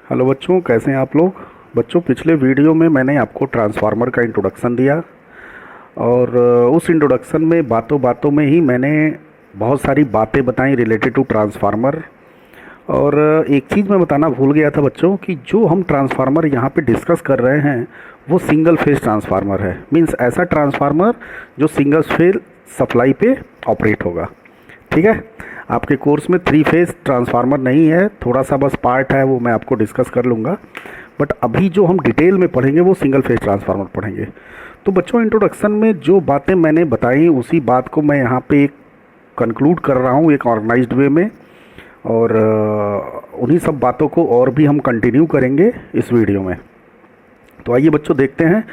Hello बच्चों, कैसे हैं आप लोग। बच्चों, पिछले वीडियो में मैंने आपको ट्रांसफार्मर का इंट्रोडक्शन दिया और उस इंट्रोडक्शन में बातों बातों में ही मैंने बहुत सारी बातें बताई रिलेटेड टू ट्रांसफार्मर। और एक चीज़ मैं बताना भूल गया था बच्चों कि जो हम ट्रांसफार्मर यहाँ पे डिस्कस कर रहे हैं वो सिंगल फेज ट्रांसफार्मर है। मींस ऐसा ट्रांसफार्मर जो सिंगल फेज सप्लाई पे ऑपरेट होगा। ठीक है, आपके कोर्स में 3 फेज ट्रांसफार्मर नहीं है, थोड़ा सा बस पार्ट है, वो मैं आपको डिस्कस कर लूँगा। बट अभी जो हम डिटेल में पढ़ेंगे वो सिंगल फेज ट्रांसफार्मर पढ़ेंगे। तो बच्चों, इंट्रोडक्शन में जो बातें मैंने बताई उसी बात को मैं यहाँ पे एक कंक्लूड कर रहा हूँ एक ऑर्गेनाइज्ड वे में, और उन्हीं सब बातों को और भी हम कंटिन्यू करेंगे इस वीडियो में। तो आइए बच्चों देखते हैं।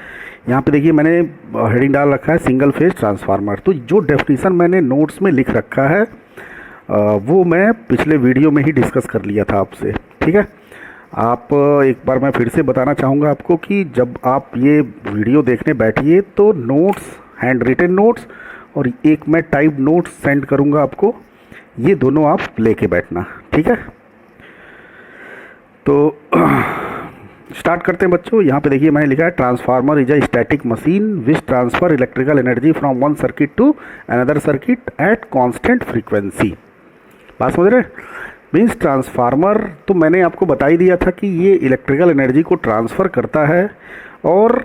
यहाँ पे देखिए मैंने हेडिंग डाल रखा है सिंगल फेज ट्रांसफार्मर। तो जो डेफिनेशन मैंने नोट्स में लिख रखा है वो मैं पिछले वीडियो में ही डिस्कस कर लिया था आपसे। ठीक है, आप एक बार मैं फिर से बताना चाहूँगा आपको कि जब आप ये वीडियो देखने बैठिए तो नोट्स, हैंड रिटन नोट्स और एक मैं टाइप नोट्स सेंड करूँगा आपको, ये दोनों आप लेके बैठना। ठीक है, तो स्टार्ट करते हैं बच्चों। यहाँ पे देखिए मैंने लिखा है transformer is a static machine which transfer electrical energy from one circuit to another circuit at constant frequency. बात समझ रहे हैं। मीन्स ट्रांसफार्मर तो मैंने आपको बता ही दिया था कि ये इलेक्ट्रिकल एनर्जी को ट्रांसफ़र करता है और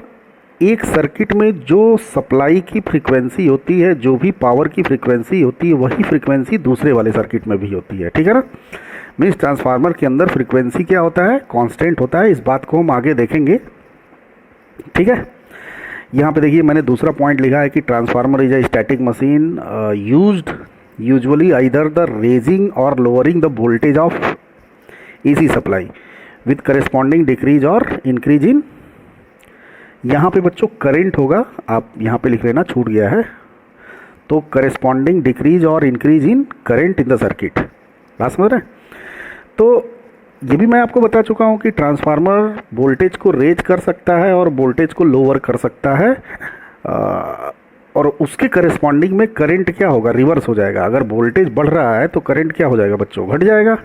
एक सर्किट में जो सप्लाई की फ्रीक्वेंसी होती है, जो भी पावर की फ्रीक्वेंसी होती है, वही फ्रीक्वेंसी दूसरे वाले सर्किट में भी होती है। ठीक है ना। मीन्स ट्रांसफार्मर के अंदर फ्रीक्वेंसी क्या होता है, कांस्टेंट होता है। इस बात को हम आगे देखेंगे। ठीक है, यहाँ पे देखिए मैंने दूसरा पॉइंट लिखा है कि transformer is a static machine used usually either the raising or lowering the voltage of AC supply with corresponding decrease or increase in, यहाँ पे बच्चों करंट होगा, आप यहाँ पे लिख लेना, छूट गया है, तो corresponding decrease और increase in current in the circuit। बात समझ रहे हैं। तो ये भी मैं आपको बता चुका हूँ कि ट्रांसफार्मर वोल्टेज को रेज कर सकता है और वोल्टेज को लोअर कर सकता है, और उसके करस्पॉन्डिंग में करंट क्या होगा, रिवर्स हो जाएगा। अगर वोल्टेज बढ़ रहा है तो करंट क्या हो जाएगा बच्चों, घट जाएगा,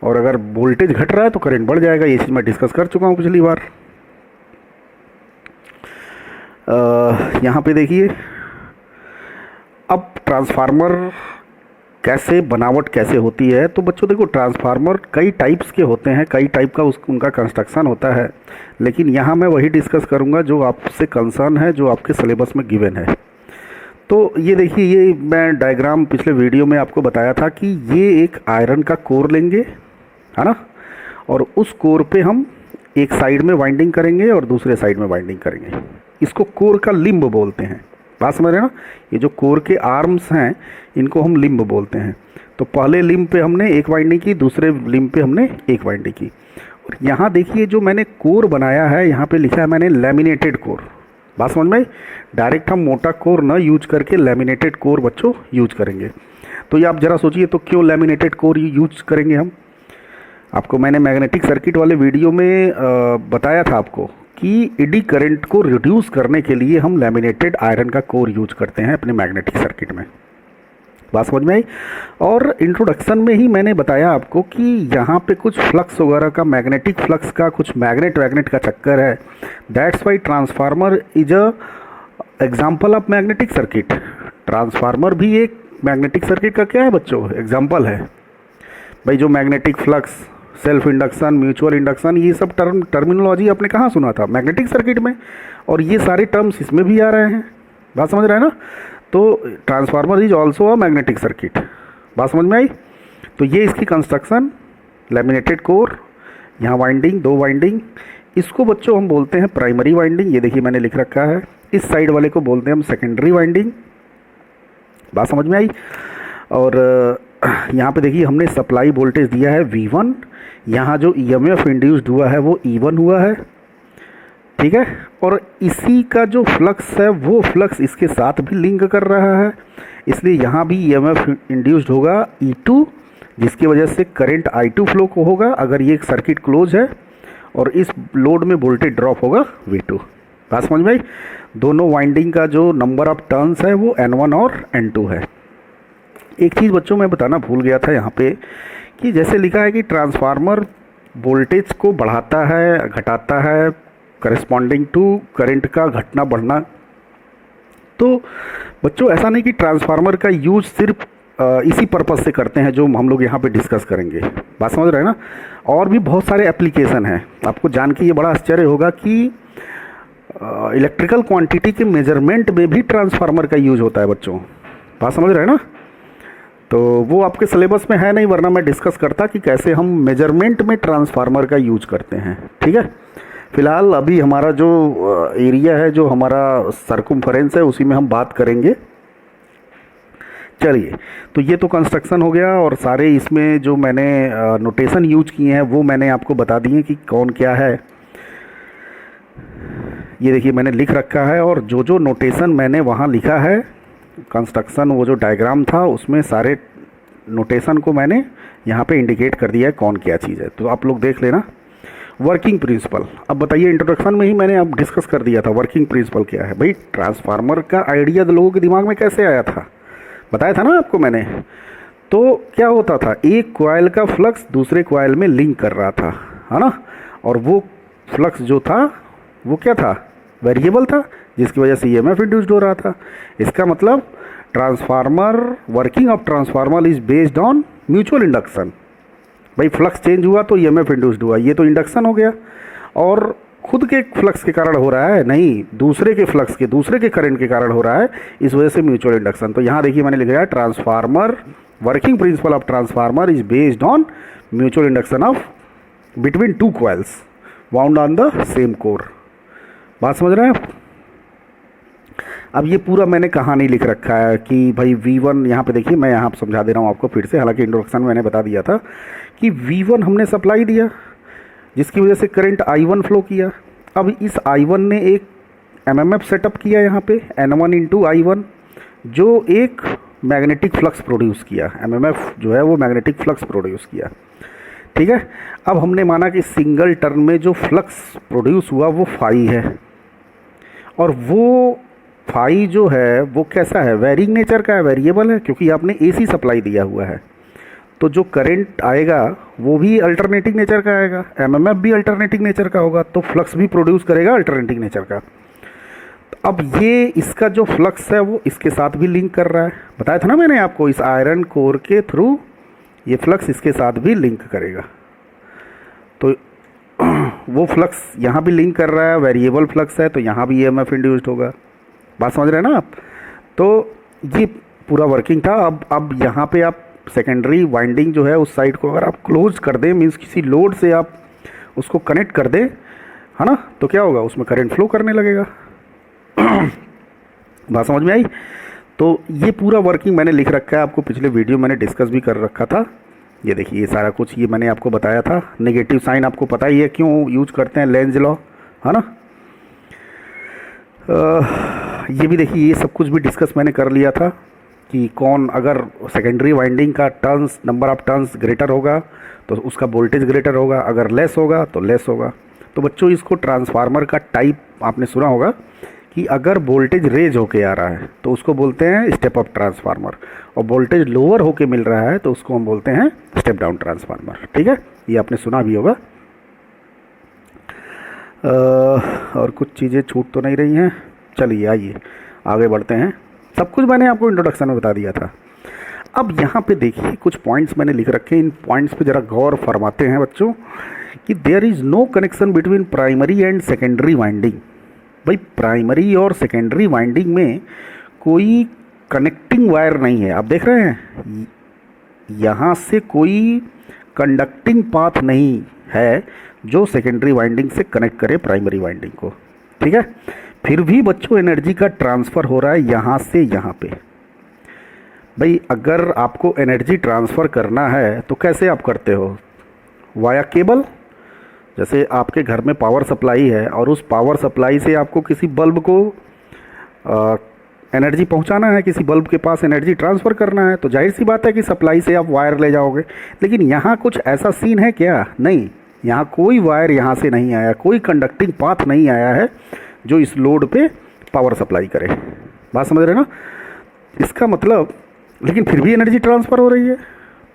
और अगर वोल्टेज घट रहा है तो करंट बढ़ जाएगा। ये चीज़ मैं डिस्कस कर चुका हूँ पिछली बार। यहाँ पे देखिए अब ट्रांसफार्मर कैसे बनावट कैसे होती है। तो बच्चों देखो, ट्रांसफार्मर कई टाइप्स के होते हैं, कई टाइप का उनका कंस्ट्रक्शन होता है, लेकिन यहाँ मैं वही डिस्कस करूँगा जो आपसे कंसर्न है, जो आपके सिलेबस में गिवन है। तो ये देखिए, ये मैं डायग्राम पिछले वीडियो में आपको बताया था कि ये एक आयरन का कोर लेंगे, है ना, और उस कोर पे हम एक साइड में वाइंडिंग करेंगे और दूसरे साइड में वाइंडिंग करेंगे। इसको कोर का लिम्ब बोलते हैं। बात समझ रहे हैं ना। ये जो कोर के आर्म्स हैं इनको हम लिम्ब बोलते हैं। तो पहले लिम्ब पे हमने एक वाइंडिंग की, दूसरे लिम्ब पे हमने एक वाइंडिंग की। और यहाँ देखिए जो मैंने कोर बनाया है, यहाँ पे लिखा है मैंने लैमिनेटेड कोर। बात समझ में। डायरेक्ट हम मोटा कोर ना यूज करके लैमिनेटेड कोर बच्चों यूज करेंगे। तो ये आप ज़रा सोचिए, तो क्यों लैमिनेटेड कोर यूज करेंगे हम। आपको मैंने मैग्नेटिक सर्किट वाले वीडियो में बताया था आपको कि एडी करंट को रिड्यूस करने के लिए हम लैमिनेटेड आयरन का कोर यूज करते हैं अपने मैग्नेटिक सर्किट में। बात समझ में आई। और इंट्रोडक्शन में ही मैंने बताया आपको कि यहाँ पे कुछ फ्लक्स वगैरह का, मैग्नेटिक फ्लक्स का, कुछ मैग्नेट का चक्कर है। That's why transformer is a example of magnetic circuit. Transformer भी एक मैग्नेटिक सर्किट का क्या है बच्चों, एग्जाम्पल है। भाई जो magnetic flux, self induction, mutual induction, ये सब टर्मिनोलॉजी आपने कहाँ सुना था, मैग्नेटिक सर्किट में, और ये सारे टर्म्स इसमें भी आ रहे हैं। बात समझ रहे हैं ना। तो transformer is also a magnetic circuit. बात समझ में आई। तो ये इसकी कंस्ट्रक्शन, लैमिनेटेड कोर, यहाँ वाइंडिंग, 2 वाइंडिंग, इसको बच्चों हम बोलते हैं प्राइमरी वाइंडिंग। ये देखिए मैंने लिख रखा है। इस साइड वाले को बोलते हैं हम सेकेंडरी वाइंडिंग। बात समझ में आई। और यहाँ पे देखिए हमने सप्लाई वोल्टेज दिया है V1, यहाँ जो EMF इंड्यूस्ड हुआ है वो E1 हुआ है। ठीक है, और इसी का जो फ्लक्स है वो फ्लक्स इसके साथ भी लिंक कर रहा है, इसलिए यहाँ भी EMF इंड्यूस्ड होगा E2, जिसकी वजह से करंट I2 फ्लो को होगा अगर ये एक सर्किट क्लोज है, और इस लोड में वोल्टेज ड्रॉप होगा V2। बात समझ में आई। दोनों वाइंडिंग का जो नंबर ऑफ टर्न्स है वो N1 और N2 है। एक चीज़ बच्चों मैं बताना भूल गया था यहाँ पे कि जैसे लिखा है कि ट्रांसफार्मर वोल्टेज को बढ़ाता है, घटाता है, करस्पॉन्डिंग टू करंट का घटना बढ़ना। तो बच्चों ऐसा नहीं कि ट्रांसफार्मर का यूज सिर्फ इसी पर्पज़ से करते हैं जो हम लोग यहाँ पे डिस्कस करेंगे। बात समझ रहे हैं ना? और भी बहुत सारे एप्लीकेशन हैं। आपको जान के ये बड़ा आश्चर्य होगा कि इलेक्ट्रिकल क्वांटिटी के मेजरमेंट में भी ट्रांसफार्मर का यूज होता है बच्चों। बात समझ रहे हैं ना? तो वो आपके सिलेबस में है नहीं, वरना मैं डिस्कस करता कि कैसे हम मेजरमेंट में ट्रांसफार्मर का यूज करते हैं। ठीक है, फिलहाल अभी हमारा जो एरिया है, जो हमारा सर्कमफरेंस है, उसी में हम बात करेंगे। चलिए, तो ये तो कंस्ट्रक्शन हो गया, और सारे इसमें जो मैंने नोटेशन यूज किए हैं वो मैंने आपको बता दिए कि कौन क्या है। ये देखिए मैंने लिख रखा है, और जो जो नोटेशन मैंने वहाँ लिखा है, कंस्ट्रक्शन वो जो डायग्राम था उसमें सारे नोटेशन को मैंने यहाँ पे इंडिकेट कर दिया है कौन क्या चीज़ है। तो आप लोग देख लेना। वर्किंग प्रिंसिपल, अब बताइए, इंट्रोडक्शन में ही मैंने अब डिस्कस कर दिया था वर्किंग प्रिंसिपल क्या है। भाई ट्रांसफार्मर का आइडिया लोगों के दिमाग में कैसे आया था, बताया था ना आपको मैंने। तो क्या होता था, एक कॉइल का फ्लक्स दूसरे कॉइल में लिंक कर रहा था, है ना, और वो फ्लक्स जो था वो क्या था, वेरिएबल था, जिसकी वजह से ईएमएफ इंड्यूस्ड हो रहा था। इसका मतलब transformer, working of transformer is based on mutual induction. भाई फ्लक्स चेंज हुआ तो ईएमएफ इंड्यूस्ड हुआ, ये तो इंडक्शन हो गया। और खुद के फ्लक्स के कारण हो रहा है, नहीं, दूसरे के फ्लक्स के, दूसरे के करंट के कारण हो रहा है, इस वजह से म्यूचुअल इंडक्शन। तो यहाँ देखिए मैंने लिखा है transformer, working principle of transformer is based on mutual induction of between two coils wound on the same core. बात समझ रहे हैं आप? अब ये पूरा मैंने कहानी लिख रखा है कि भाई V1, यहाँ पे देखिए मैं यहाँ समझा दे रहा हूँ आपको फिर से, हालांकि इंट्रोडक्शन में मैंने बता दिया था कि V1 हमने सप्लाई दिया, जिसकी वजह से करंट I1 फ्लो किया। अब इस I1 ने एक MMF सेटअप किया यहाँ पे, N1 इंटू I1, जो एक मैग्नेटिक फ्लक्स प्रोड्यूस किया। MMF जो है वो मैग्नेटिक फ्लक्स प्रोड्यूस किया। ठीक है, अब हमने माना कि सिंगल टर्न में जो फ्लक्स प्रोड्यूस हुआ वो फाई है, और वो फाई जो है वो कैसा है, वेरिंग नेचर का है, वेरिएबल है, क्योंकि आपने AC सप्लाई दिया हुआ है। तो जो करंट आएगा वो भी अल्टरनेटिंग नेचर का आएगा, MMF भी अल्टरनेटिंग नेचर का होगा, तो फ्लक्स भी प्रोड्यूस करेगा अल्टरनेटिंग नेचर का। अब ये इसका जो फ्लक्स है वो इसके साथ भी लिंक कर रहा है, बताया था ना मैंने आपको, इस आयरन कोर के थ्रू ये फ्लक्स इसके साथ भी लिंक करेगा। तो वो फ्लक्स यहाँ भी लिंक कर रहा है, वेरिएबल फ्लक्स है, तो यहाँ भी EMF इंड्यूस्ड होगा। बात समझ रहे हैं ना आप? तो ये पूरा वर्किंग था। अब यहाँ पे आप सेकेंडरी वाइंडिंग जो है उस साइड को अगर आप क्लोज कर दें, मीन्स किसी लोड से आप उसको कनेक्ट कर दें, है ना, तो क्या होगा, उसमें करंट फ्लो करने लगेगा। बात समझ में आई? तो ये पूरा वर्किंग मैंने लिख रखा है, आपको पिछले वीडियो मैंने डिस्कस भी कर रखा था। ये देखिए ये सारा कुछ ये मैंने आपको बताया था। नेगेटिव साइन आपको पता ही है क्यों यूज करते हैं, लेंज लॉ, है ना। ये भी देखिए, ये सब कुछ भी डिस्कस मैंने कर लिया था कि कौन, अगर सेकेंडरी वाइंडिंग का turns, number of turns greater होगा तो उसका वोल्टेज ग्रेटर होगा, अगर लेस होगा तो लेस होगा। तो बच्चों इसको ट्रांसफार्मर का टाइप आपने सुना होगा कि अगर वोल्टेज रेज होके आ रहा है तो उसको बोलते हैं स्टेप अप ट्रांसफार्मर, और वोल्टेज लोअर होके मिल रहा है तो उसको हम बोलते हैं स्टेप डाउन ट्रांसफार्मर। ठीक है, ये आपने सुना भी होगा। और कुछ चीज़ें छूट तो नहीं रही हैं। चलिए आइए आगे बढ़ते हैं। सब कुछ मैंने आपको इंट्रोडक्शन में बता दिया था। अब यहाँ पे देखिए कुछ पॉइंट्स मैंने लिख रखे हैं, इन पॉइंट्स पे ज़रा गौर फरमाते हैं बच्चों कि there is no connection between primary and secondary winding. भाई प्राइमरी और सेकेंडरी वाइंडिंग में कोई कनेक्टिंग वायर नहीं है। आप देख रहे हैं यहाँ से कोई कंडक्टिंग पाथ नहीं है जो सेकेंडरी वाइंडिंग से कनेक्ट करे प्राइमरी वाइंडिंग को। ठीक है, फिर भी बच्चों एनर्जी का ट्रांसफ़र हो रहा है यहाँ से यहाँ पे। भाई अगर आपको एनर्जी ट्रांसफ़र करना है तो कैसे आप करते हो, वाया केबल। जैसे आपके घर में पावर सप्लाई है और उस पावर सप्लाई से आपको किसी बल्ब को एनर्जी पहुंचाना है, किसी बल्ब के पास एनर्जी ट्रांसफ़र करना है, तो जाहिर सी बात है कि सप्लाई से आप वायर ले जाओगे। लेकिन यहाँ कुछ ऐसा सीन है क्या, नहीं, यहाँ कोई वायर यहाँ से नहीं आया, कोई कंडक्टिंग पाथ नहीं आया है जो इस लोड पे पावर सप्लाई करे। बात समझ रहे ना? इसका मतलब, लेकिन फिर भी एनर्जी ट्रांसफ़र हो रही है।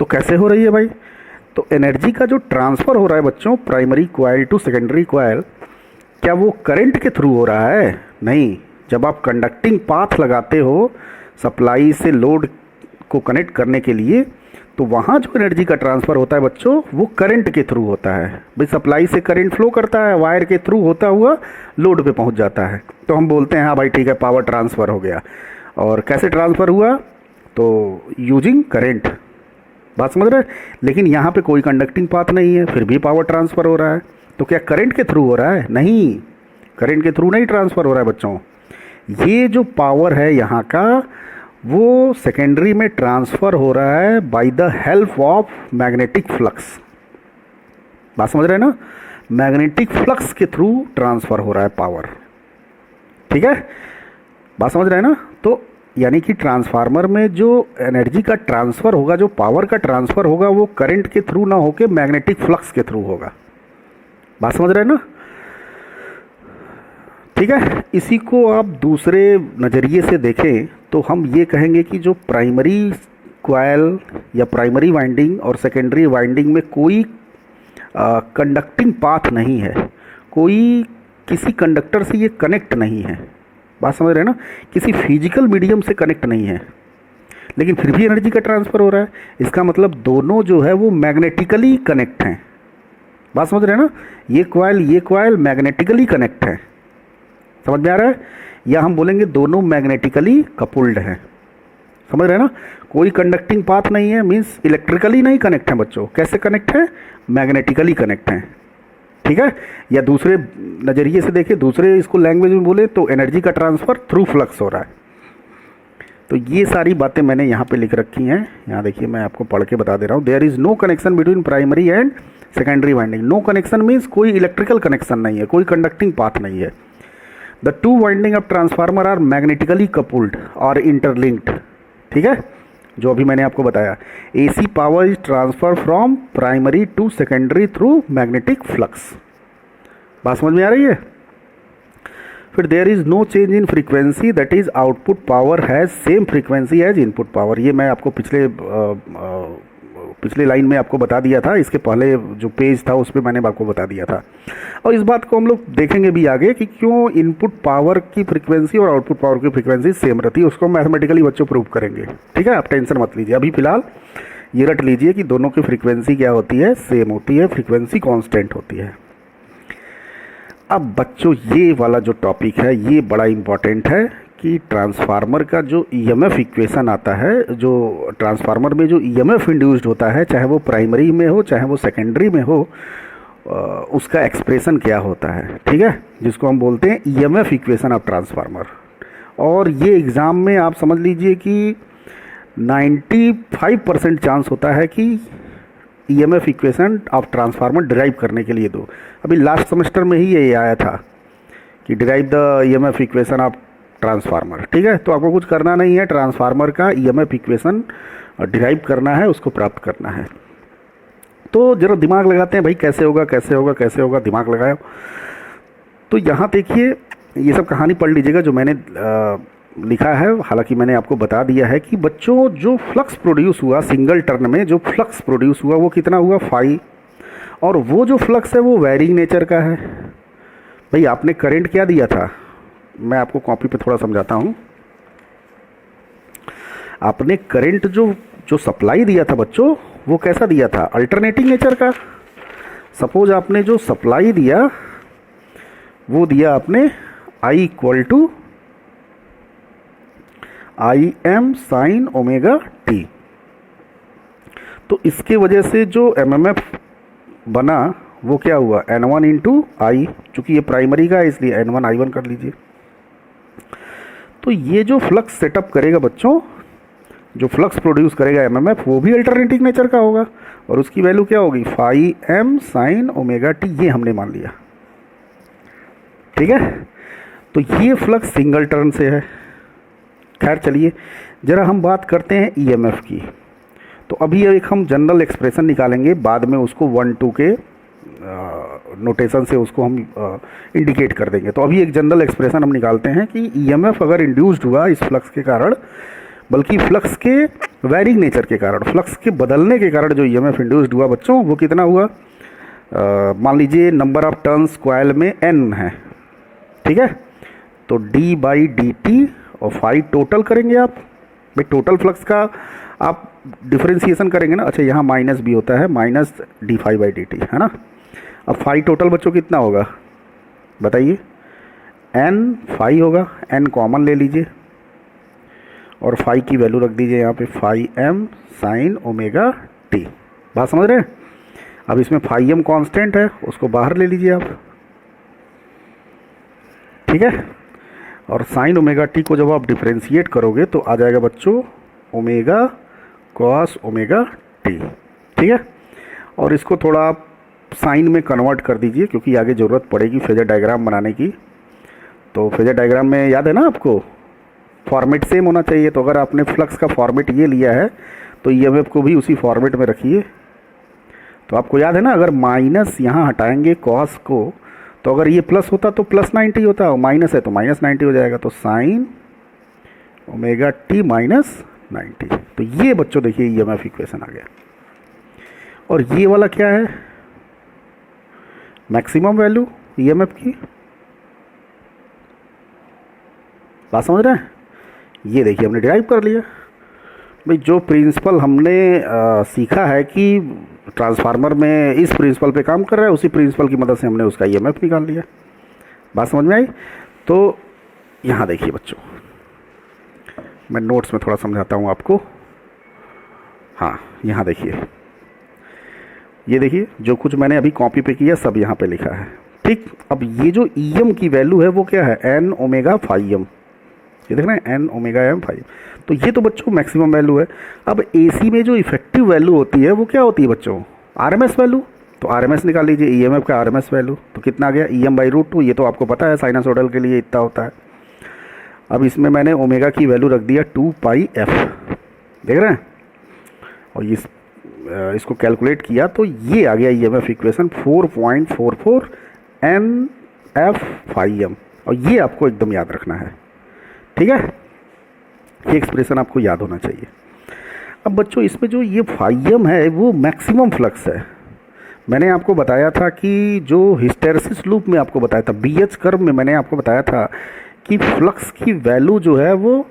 तो कैसे हो रही है भाई? तो एनर्जी का जो ट्रांसफ़र हो रहा है बच्चों primary coil to secondary coil, क्या वो करंट के थ्रू हो रहा है? नहीं। जब आप कंडक्टिंग पाथ लगाते हो सप्लाई से लोड को कनेक्ट करने के लिए, तो वहाँ जो एनर्जी का ट्रांसफ़र होता है बच्चों वो करंट के थ्रू होता है। भाई सप्लाई से करंट फ्लो करता है, वायर के थ्रू होता हुआ लोड पे पहुँच जाता है, तो हम बोलते हैं हाँ भाई ठीक है पावर ट्रांसफ़र हो गया। और कैसे ट्रांसफ़र हुआ? तो यूजिंग करंट। बात समझ रहे हैं? लेकिन यहाँ पे कोई कंडक्टिंग पाथ नहीं है, फिर भी पावर ट्रांसफ़र हो रहा है। तो क्या करंट के थ्रू हो रहा है? नहीं, करंट के थ्रू नहीं ट्रांसफ़र हो रहा है बच्चों। ये जो पावर है यहाँ का वो सेकेंडरी में ट्रांसफ़र हो रहा है by the help of magnetic flux. बात समझ रहे हैं ना? मैग्नेटिक फ्लक्स के थ्रू ट्रांसफ़र हो रहा है पावर। ठीक है, बात समझ रहे हैं ना? तो यानी कि ट्रांसफार्मर में जो एनर्जी का ट्रांसफ़र होगा, जो पावर का ट्रांसफ़र होगा, वो करंट के थ्रू ना होके मैग्नेटिक फ्लक्स के थ्रू होगा। बात समझ रहे हैं ना? ठीक है, इसी को आप दूसरे नज़रिए से देखें तो हम ये कहेंगे कि जो प्राइमरी कॉइल या प्राइमरी वाइंडिंग और सेकेंडरी वाइंडिंग में कोई कंडक्टिंग पाथ नहीं है, कोई किसी कंडक्टर से ये कनेक्ट नहीं है। बात समझ रहे हैं ना? किसी फिजिकल मीडियम से कनेक्ट नहीं है, लेकिन फिर भी एनर्जी का ट्रांसफ़र हो रहा है। इसका मतलब दोनों जो है वो मैग्नेटिकली कनेक्ट हैं। बात समझ रहे हैं ना? ये कॉइल मैग्नेटिकली कनेक्ट है। समझ में आ रहा है? या हम बोलेंगे दोनों मैग्नेटिकली कपुल्ड हैं। समझ रहे हैं ना? कोई कंडक्टिंग पाथ नहीं है, मीन्स इलेक्ट्रिकली नहीं कनेक्ट हैं बच्चों। कैसे कनेक्ट हैं? मैग्नेटिकली कनेक्ट हैं। ठीक है, या दूसरे नज़रिए से देखें, दूसरे इसको लैंग्वेज में बोले तो एनर्जी का ट्रांसफ़र थ्रू फ्लक्स हो रहा है। तो ये सारी बातें मैंने यहाँ पे लिख रखी हैं। यहाँ देखिए मैं आपको पढ़ के बता दे रहा हूँ। There is no connection between primary and secondary winding. No connection means कोई इलेक्ट्रिकल कनेक्शन नहीं है, कोई कंडक्टिंग पाथ नहीं है। The two winding of transformer are magnetically coupled और इंटरलिंक्ड। ठीक है, जो अभी मैंने आपको बताया। AC power is transfer from primary to secondary through magnetic flux. बात समझ में आ रही है? फिर there is no change in frequency, that is output power has same frequency as input power. ये मैं आपको पिछले लाइन में आपको बता दिया था, इसके पहले जो पेज था उस पर मैंने आपको बता दिया था। और इस बात को हम लोग देखेंगे भी आगे कि क्यों इनपुट पावर की फ्रीक्वेंसी और आउटपुट पावर की फ्रीक्वेंसी सेम रहती है, उसको मैथमेटिकली बच्चों प्रूव करेंगे। ठीक है, आप टेंशन मत लीजिए। अभी फिलहाल ये रट लीजिए कि दोनों की फ्रीक्वेंसी क्या होती है? सेम होती है, फ्रीक्वेंसी कॉन्स्टेंट होती है। अब बच्चों ये वाला जो टॉपिक है ये बड़ा इम्पॉर्टेंट है कि ट्रांसफार्मर का जो ईएमएफ इक्वेशन आता है, जो ट्रांसफार्मर में जो ईएमएफ इंड्यूस्ड होता है, चाहे वो प्राइमरी में हो चाहे वो सेकेंडरी में हो, उसका एक्सप्रेशन क्या होता है। ठीक है, जिसको हम बोलते हैं ईएमएफ इक्वेशन ऑफ ट्रांसफार्मर। और ये एग्ज़ाम में आप समझ लीजिए कि 95% चांस होता है कि EMF equation of transformer derive करने के लिए दो। अभी लास्ट सेमेस्टर में ही ये आया था कि derive the EMF equation of transformer. ठीक है, तो आपको कुछ करना नहीं है, ट्रांसफार्मर का ईएमएफ इक्वेशन डिराइव करना है, उसको प्राप्त करना है। तो जरा दिमाग लगाते हैं भाई, कैसे होगा कैसे होगा कैसे होगा, दिमाग लगाओ। तो यहाँ देखिए ये सब कहानी पढ़ लीजिएगा जो मैंने लिखा है। हालांकि मैंने आपको बता दिया है कि बच्चों जो फ्लक्स प्रोड्यूस हुआ सिंगल टर्न में, जो फ्लक्स प्रोड्यूस हुआ वो कितना हुआ? 5। और वो जो फ्लक्स है वो वेरिंग नेचर का है। भाई आपने करंट क्या दिया था? मैं आपको कॉपी पे थोड़ा समझाता हूँ। आपने करंट जो सप्लाई दिया था बच्चों वो कैसा दिया था? अल्टरनेटिंग नेचर का। सपोज आपने जो सप्लाई दिया वो दिया आपने I equal to I M sine omega T. तो इसके वजह से जो एमएमएफ बना वो क्या हुआ? N1 इंटू आई। चूँकि ये प्राइमरी का है इसलिए N1 I1 कर लीजिए। तो ये जो फ्लक्स सेटअप करेगा बच्चों, जो फ्लक्स प्रोड्यूस करेगा एमएमएफ, वो भी अल्टरनेटिंग नेचर का होगा और उसकी वैल्यू क्या होगी? 5m sign omega T. ये हमने मान लिया। ठीक है, तो ये फ्लक्स सिंगल टर्न से है। खैर चलिए ज़रा हम बात करते हैं ईएमएफ की। तो अभी एक हम जनरल एक्सप्रेशन निकालेंगे, बाद में उसको 1-2 के नोटेशन से उसको हम इंडिकेट कर देंगे। तो अभी एक जनरल एक्सप्रेशन हम निकालते हैं कि ईएमएफ अगर इंड्यूस्ड हुआ इस फ्लक्स के कारण बल्कि फ्लक्स के वेरिंग नेचर के कारण, फ्लक्स के बदलने के कारण जो ईएमएफ इंड्यूस्ड हुआ बच्चों, वो कितना हुआ, मान लीजिए नंबर ऑफ टर्न्स कॉइल में n है, ठीक है, तो d बाई डी टी और फाई टोटल करेंगे आप, भाई टोटल फ्लक्स का आप डिफरेंशिएशन करेंगे ना। अच्छा, यहाँ माइनस भी होता है, minus D phi by D T, है ना। अब फाई टोटल बच्चों कितना होगा बताइए, n फाई होगा, n कॉमन ले लीजिए और फाई की वैल्यू रख दीजिए यहाँ पे, phi m sine omega t। बात समझ रहे हैं। अब इसमें फाई m कांस्टेंट है, उसको बाहर ले लीजिए आप, ठीक है, और साइन ओमेगा टी को जब आप डिफरेंशिएट करोगे तो आ जाएगा बच्चों ओमेगा कॉस ओमेगा टी, ठीक है। और इसको थोड़ा आप साइन में कन्वर्ट कर दीजिए, क्योंकि आगे ज़रूरत पड़ेगी फेजर डायग्राम बनाने की। तो फेजर डायग्राम में याद है ना आपको, फॉर्मेट सेम होना चाहिए। तो अगर आपने फ्लक्स का फॉर्मेट ये लिया है तो ईएमएफ को भी उसी फॉर्मेट में रखिए। तो आपको याद है ना, अगर माइनस यहाँ हटाएंगे कॉस को, तो अगर ये प्लस होता तो प्लस 90 होता, और माइनस है तो माइनस 90 हो जाएगा। तो साइन ओमेगा टी माइनस 90। तो ये बच्चों देखिए ईएमएफ इक्वेशन आ गया। और ये वाला क्या है, मैक्सिमम वैल्यू ईएमएफ की। बात समझ रहे हैं। ये देखिए हमने डिराइव कर लिया भाई, जो प्रिंसिपल हमने सीखा है कि ट्रांसफार्मर में इस प्रिंसिपल पे काम कर रहा है, उसी प्रिंसिपल की मदद से हमने उसका ईएमएफ निकाल लिया। बात समझ में आई। तो यहाँ देखिए बच्चों, मैं नोट्स में थोड़ा समझाता हूँ आपको। हाँ, यहाँ देखिए, ये देखिए जो कुछ मैंने अभी कॉपी पे किया सब यहाँ पे लिखा है, ठीक। अब ये जो ईएम की वैल्यू है वो क्या है, एन ओमेगा फाई एम, ये देख रहे हैं, एन ओमेगा एम फाई। तो ये तो बच्चों मैक्सिमम वैल्यू है। अब एसी में जो इफेक्टिव वैल्यू होती है वो क्या होती है बच्चों, आरएमएस वैल्यू। तो आरएमएस निकाल लीजिए, ईएमएफ का आरएमएस वैल्यू तो कितना आ गया, ईएम बाई रूट 2। ये तो आपको पता है साइनसोइडल के लिए इतना होता है। अब इसमें मैंने ओमेगा की वैल्यू रख दिया 2 पाई एफ, देख रहे हैं। और इसको कैलकुलेट किया तो ये आ गया EMF equation 4.44 N F phi M. और ये आपको एकदम याद रखना है, ठीक है। ये एक्सप्रेशन आपको याद होना चाहिए। अब बच्चों इसमें जो ये फाई एम है वो मैक्सिमम फ्लक्स है। मैंने आपको बताया था कि जो हिस्टेरेसिस लूप में आपको बताया था, बीएच कर्व में मैंने आपको बताया था कि फ्लक्स की वैल्यू जो है वो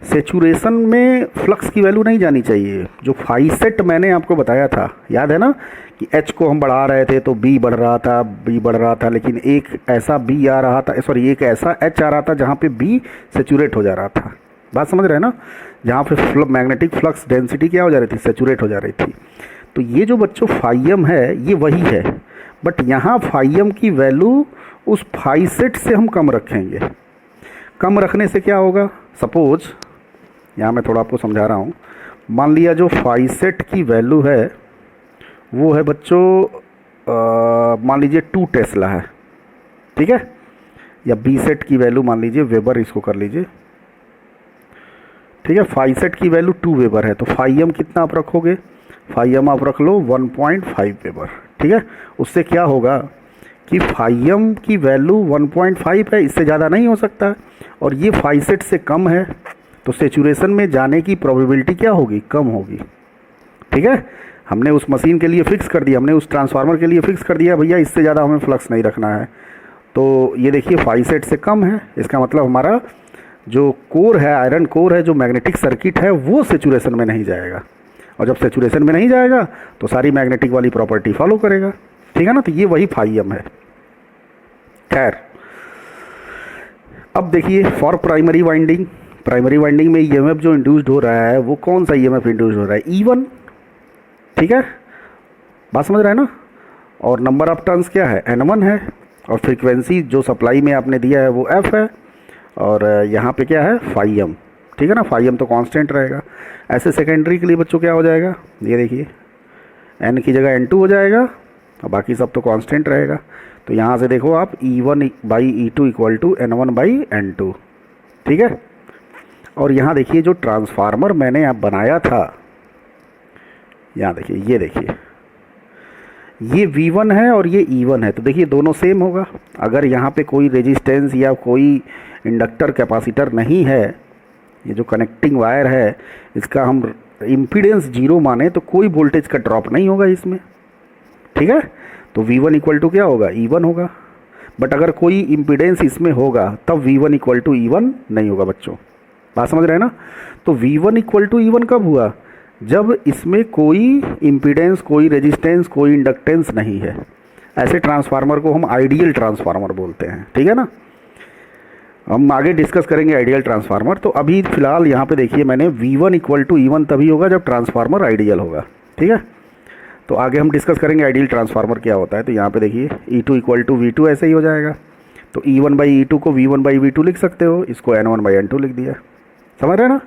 सेचुरेशन में फ्लक्स की वैल्यू नहीं जानी चाहिए। जो फाई सेट मैंने आपको बताया था, याद है ना, कि एच को हम बढ़ा रहे थे तो बी बढ़ रहा था, बी बढ़ रहा था, लेकिन एक ऐसा बी आ रहा था, सॉरी एक ऐसा एच आ रहा था जहाँ पे बी सेचुरेट हो जा रहा था। बात समझ रहे हैं ना, जहाँ पे मैग्नेटिक फ्लक्स डेंसिटी क्या हो जा रही थी, सेचुरेट हो जा रही थी। तो ये जो बच्चों फाई एम है ये वही है, बट यहाँ फाई एम की वैल्यू उस फाई सेट से हम कम रखेंगे। कम रखने से क्या होगा, सपोज यहाँ मैं थोड़ा आपको समझा रहा हूँ। मान लिया जो फाई सेट की वैल्यू है वो है बच्चों, मान लीजिए 2 टेस्ला है, ठीक है, या बी सेट की वैल्यू मान लीजिए वेबर, इसको कर लीजिए, ठीक है। फाई सेट की वैल्यू 2 वेबर है, तो फाई एम कितना आप रखोगे, फाई एम आप रख लो 1.5 वेबर, ठीक है। उससे क्या होगा कि फाई एम की वैल्यू 1.5 है, इससे ज़्यादा नहीं हो सकता, और ये फाई सेट से कम है, तो सेचुरेशन में जाने की प्रोबेबिलिटी क्या होगी, कम होगी, ठीक है। हमने उस मशीन के लिए फिक्स कर दिया, हमने उस ट्रांसफार्मर के लिए फिक्स कर दिया भैया इससे ज़्यादा हमें फ्लक्स नहीं रखना है। तो ये देखिए फाई सेट से कम है, इसका मतलब हमारा जो कोर है, आयरन कोर है, जो मैग्नेटिक सर्किट है वो सेचुरेशन में नहीं जाएगा, और जब सेचुरेशन में नहीं जाएगा तो सारी मैग्नेटिक वाली प्रॉपर्टी फॉलो करेगा, ठीक है ना। तो ये वही फाई एम है। खैर, अब देखिए for primary winding, primary winding में ईएमएफ जो इंड्यूस्ड हो रहा है वो कौन सा ईएमएफ इंड्यूस्ड हो रहा है, E1, ठीक है। बात समझ रहे हैं ना। और नंबर ऑफ टर्न्स क्या है, N1 है, और फ्रीक्वेंसी जो सप्लाई में आपने दिया है वो F है, और यहाँ पे क्या है फाई एम, ठीक है ना। फाई एम तो कांस्टेंट रहेगा। ऐसे सेकेंडरी के लिए बच्चों क्या हो जाएगा, ये देखिए N की जगह N2 हो जाएगा, और बाकी सब तो कांस्टेंट रहेगा। तो यहाँ से देखो आप E1 by E2 equal to N1 by N2, ठीक है। और यहाँ देखिए जो ट्रांसफार्मर मैंने आप बनाया था, यहाँ देखिए, ये देखिए ये V1 है और ये E1 है, तो देखिए दोनों सेम होगा। अगर यहाँ पे कोई रेजिस्टेंस या कोई इंडक्टर कैपेसिटर नहीं है ये जो कनेक्टिंग वायर है इसका हम इम्पीडेंस 0 माने तो कोई वोल्टेज का ड्रॉप नहीं होगा इसमें, ठीक है। तो V1 इक्वल टू क्या होगा, E1 होगा। बट अगर कोई इम्पीडेंस इसमें होगा तब V1 इक्वल टू E1 नहीं होगा बच्चों, बात समझ रहे हैं ना। तो V1 इक्वल टू E1 कब हुआ, जब इसमें कोई इम्पीडेंस, कोई रेजिस्टेंस, कोई इंडक्टेंस नहीं है। ऐसे ट्रांसफार्मर को हम आइडियल ट्रांसफार्मर बोलते हैं, ठीक है ना। हम आगे डिस्कस करेंगे आइडियल ट्रांसफार्मर। तो अभी फिलहाल यहाँ पे देखिए मैंने V1 इक्वल टू E1 तभी होगा जब ट्रांसफार्मर आइडियल होगा, ठीक है। तो आगे हम डिस्कस करेंगे आइडियल ट्रांसफार्मर क्या होता है। तो यहाँ पे देखिए E2 इक्वल टू V2 ऐसे ही हो जाएगा। तो E1 बाई E2 को V1 बाई V2 लिख सकते हो, इसको N1 बाई N2 लिख दिया, समझ रहे हैं ना।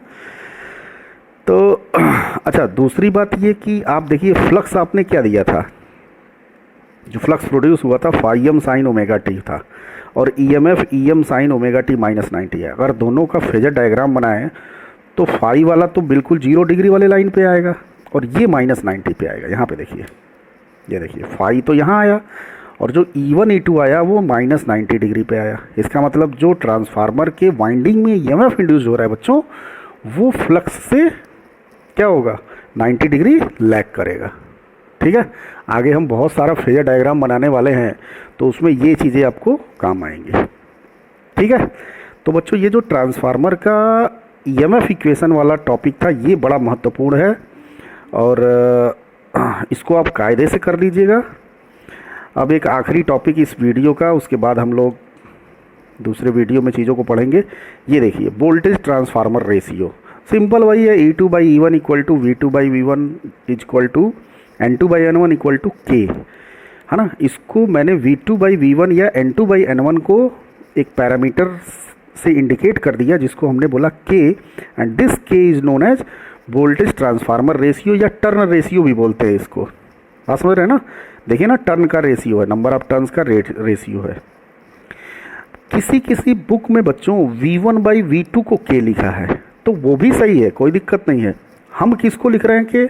तो अच्छा, दूसरी बात ये कि आप देखिए फ्लक्स आपने क्या दिया था, जो फ्लक्स प्रोड्यूस हुआ था φm साइन ओमेगा टी था, और EMF EM sign omega T minus 90 है। अगर दोनों का फेजर डायग्राम बनाएं तो फाई वाला तो बिल्कुल 0 डिग्री वाले लाइन पे आएगा और ये माइनस 90 पे आएगा। यहाँ पे देखिए, ये देखिए फाई तो यहाँ आया और जो E1 E2 आया वो माइनस 90 डिग्री पे आया। इसका मतलब जो ट्रांसफार्मर के वाइंडिंग में EMF इंड्यूस हो रहा है बच्चों, वो फ्लक्स से क्या होगा, 90 डिग्री लैग करेगा, ठीक है। आगे हम बहुत सारा फेजर डायग्राम बनाने वाले हैं तो उसमें ये चीज़ें आपको काम आएंगी, ठीक है। तो बच्चों ये जो ट्रांसफार्मर का EMF इक्वेशन वाला टॉपिक था ये बड़ा महत्वपूर्ण है और इसको आप कायदे से कर लीजिएगा। अब एक आखिरी टॉपिक इस वीडियो का, उसके बाद हम लोग दूसरे वीडियो में चीज़ों को पढ़ेंगे। ये देखिए वोल्टेज ट्रांसफार्मर रेशियो, सिंपल वही है, E2 by E1 equal to V2 by V1 equal to N2 by N1 equal to K, है ना। इसको मैंने V2 बाई V1 या N2 बाई N1 को एक पैरामीटर से इंडिकेट कर दिया जिसको हमने बोला K, and this K is known as voltage transformer ratio या टर्न रेशियो भी बोलते हैं इसको, आप समझ रहे हैं ना। देखिए ना, टर्न का रेशियो है, नंबर ऑफ टर्न्स का रेशियो है। किसी किसी बुक में बच्चों V1 बाई V2 को K लिखा है तो वो भी सही है, कोई दिक्कत नहीं है। हम किसको लिख रहे हैं कि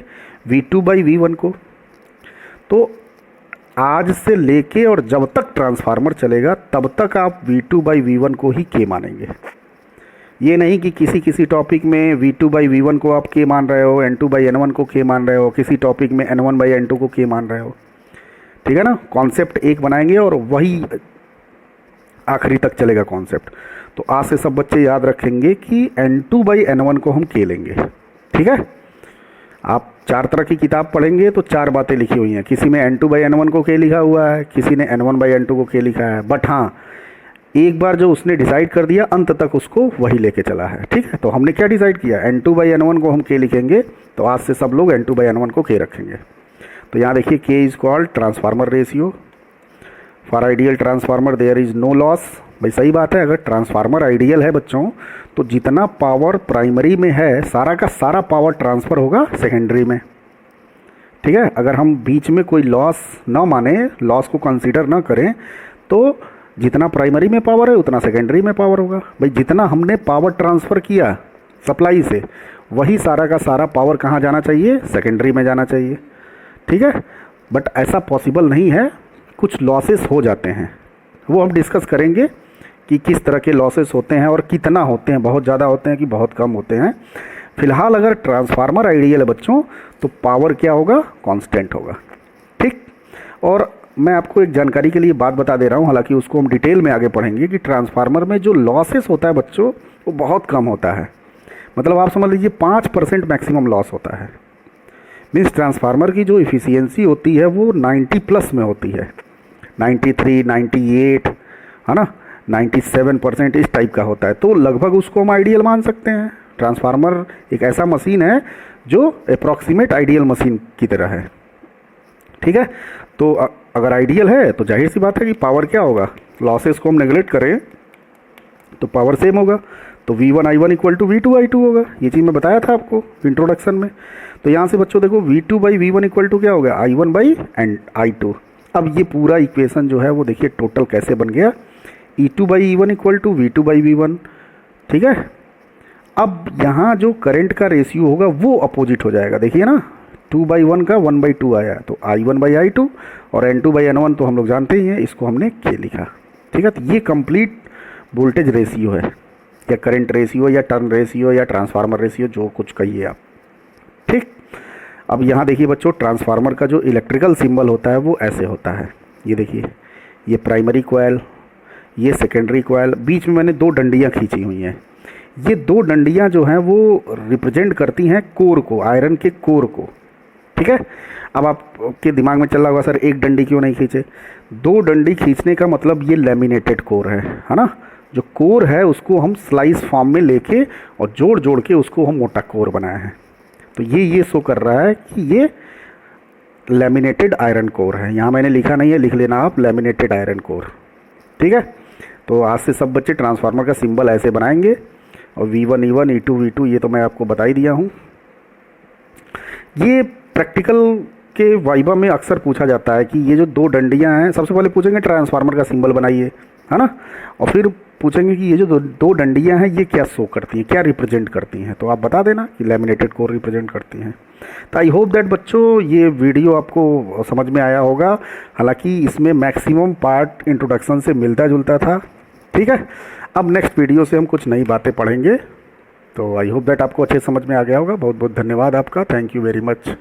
V2 बाई V1 को। तो आज से लेके और जब तक ट्रांसफार्मर चलेगा तब तक आप V2 बाई V1 को ही K मानेंगे। ये नहीं कि किसी किसी टॉपिक में V2 बाई V1 को आप K मान रहे हो, N2 बाई N1 को K मान रहे हो, किसी टॉपिक में N1 बाई N2 को K मान रहे हो, ठीक है ना। कॉन्सेप्ट एक बनाएंगे और वही आखिरी तक चलेगा कॉन्सेप्ट। तो आज से सब बच्चे याद रखेंगे कि N2 बाई N1 को हम K लेंगे, ठीक है। आप 4 तरह की किताब पढ़ेंगे तो 4 बातें लिखी हुई हैं, किसी में N2 बाई N1 को K लिखा हुआ है, किसी ने N1 बाई N2 को K लिखा है। बट हाँ, एक बार जो उसने डिसाइड कर दिया अंत तक उसको वही लेके चला है, ठीक है। तो हमने क्या डिसाइड किया, N2 बाई N1 को हम K लिखेंगे, तो आज से सब लोग N2 बाई N1 को K रखेंगे। तो यहाँ देखिए K is called transformer ratio. For ideal transformer there is no loss. भाई सही बात है, अगर ट्रांसफार्मर आइडियल है बच्चों तो जितना पावर प्राइमरी में है सारा का सारा पावर ट्रांसफ़र होगा सेकेंडरी में, ठीक है। अगर हम बीच में कोई लॉस ना माने, लॉस को कंसीडर ना करें, तो जितना प्राइमरी में पावर है उतना सेकेंडरी में पावर होगा। भाई जितना हमने पावर ट्रांसफ़र किया सप्लाई से, वही सारा का सारा पावर कहाँ जाना चाहिए, सेकेंडरी में जाना चाहिए, ठीक है। बट ऐसा पॉसिबल नहीं है, कुछ लॉसेस हो जाते हैं, वो हम डिस्कस करेंगे कि किस तरह के लॉसेस होते हैं और कितना होते हैं, बहुत ज़्यादा होते हैं कि बहुत कम होते हैं। फिलहाल अगर ट्रांसफार्मर आइडियल है बच्चों तो पावर क्या होगा, कांस्टेंट होगा, ठीक। और मैं आपको एक जानकारी के लिए बात बता दे रहा हूँ, हालांकि उसको हम डिटेल में आगे पढ़ेंगे, कि ट्रांसफार्मर में जो लॉसेस होता है बच्चों वो बहुत कम होता है। मतलब आप समझ लीजिए 5% मैक्सिमम लॉस होता है। मीन्स ट्रांसफार्मर की जो इफ़िशियंसी होती है वो 90 प्लस में होती है, 93, 98, है ना, 97% इस टाइप का होता है। तो लगभग उसको हम आइडियल मान सकते हैं। ट्रांसफार्मर एक ऐसा मशीन है जो अप्रॉक्सीमेट आइडियल मशीन की तरह है, ठीक है। तो अगर आइडियल है तो जाहिर सी बात है कि पावर क्या होगा, लॉसेस को हम नेगलेक्ट करें तो पावर सेम होगा। तो V1 I1 equal to V2 I2 होगा। ये चीज़ मैं बताया था आपको इंट्रोडक्शन में। तो यहाँ से बच्चों देखो V2 by V1 equal to क्या हो गया, I1 बाई एंड I2। अब ये पूरा इक्वेशन जो है वो देखिए टोटल कैसे बन गया, E2 by E1 equal to V2 by V1, ठीक है। अब यहाँ जो करंट का रेशियो होगा वो अपोजिट हो जाएगा, देखिए ना, 2/1 का 1/2 आया, तो I1 बाई I2 और N2 बाई N1 तो हम लोग जानते ही हैं, इसको हमने K लिखा, ठीक है। तो ये कंप्लीट वोल्टेज रेशियो है, या करंट रेशियो या टर्न रेशियो या ट्रांसफार्मर रेशियो, जो कुछ कहिए आप। ठीक। अब यहाँ देखिए बच्चों, ट्रांसफार्मर का जो इलेक्ट्रिकल सिंबल होता है वो ऐसे होता है। ये देखिए, ये प्राइमरी कॉइल, ये सेकेंडरी कॉइल, बीच में मैंने दो डंडियाँ खींची हुई हैं। ये दो डंडियाँ जो हैं वो रिप्रेजेंट करती हैं कोर को, आयरन के कोर को। ठीक है। अब आपके दिमाग में चल रहा होगा सर एक डंडी क्यों नहीं खींचे? दो डंडी खींचने का मतलब ये लैमिनेटेड कोर है ना। जो कोर है उसको हम स्लाइस फॉर्म में लेके और जोड़ जोड़ के उसको हम मोटा कोर बनाया है। तो ये शो कर रहा है कि ये लैमिनेटेड आयरन कोर है। यहाँ मैंने लिखा नहीं है, लिख लेना आप, लैमिनेटेड आयरन कोर। ठीक है। तो आज से सब बच्चे ट्रांसफार्मर का सिंबल ऐसे बनाएंगे। और V1 E1 E2 V2 ये तो मैं आपको बता ही दिया हूँ। ये प्रैक्टिकल के वाइवा में अक्सर पूछा जाता है कि ये जो दो डंडियाँ हैं, सबसे पहले पूछेंगे ट्रांसफार्मर का सिंबल बनाइए, है ना, और फिर पूछेंगे कि ये जो दो डंडियाँ हैं ये क्या शो करती हैं, क्या रिप्रेजेंट करती हैं। तो आप बता देना कि लैमिनेटेड कोर रिप्रेजेंट करती हैं। तो आई होप दैट बच्चों ये वीडियो आपको समझ में आया होगा। हालांकि इसमें मैक्सिमम पार्ट इंट्रोडक्शन से मिलता जुलता था। ठीक है। अब नेक्स्ट वीडियो से हम कुछ नई बातें पढ़ेंगे। तो आई होप दैट आपको अच्छे समझ में आ गया होगा। बहुत बहुत धन्यवाद आपका। Thank you very much.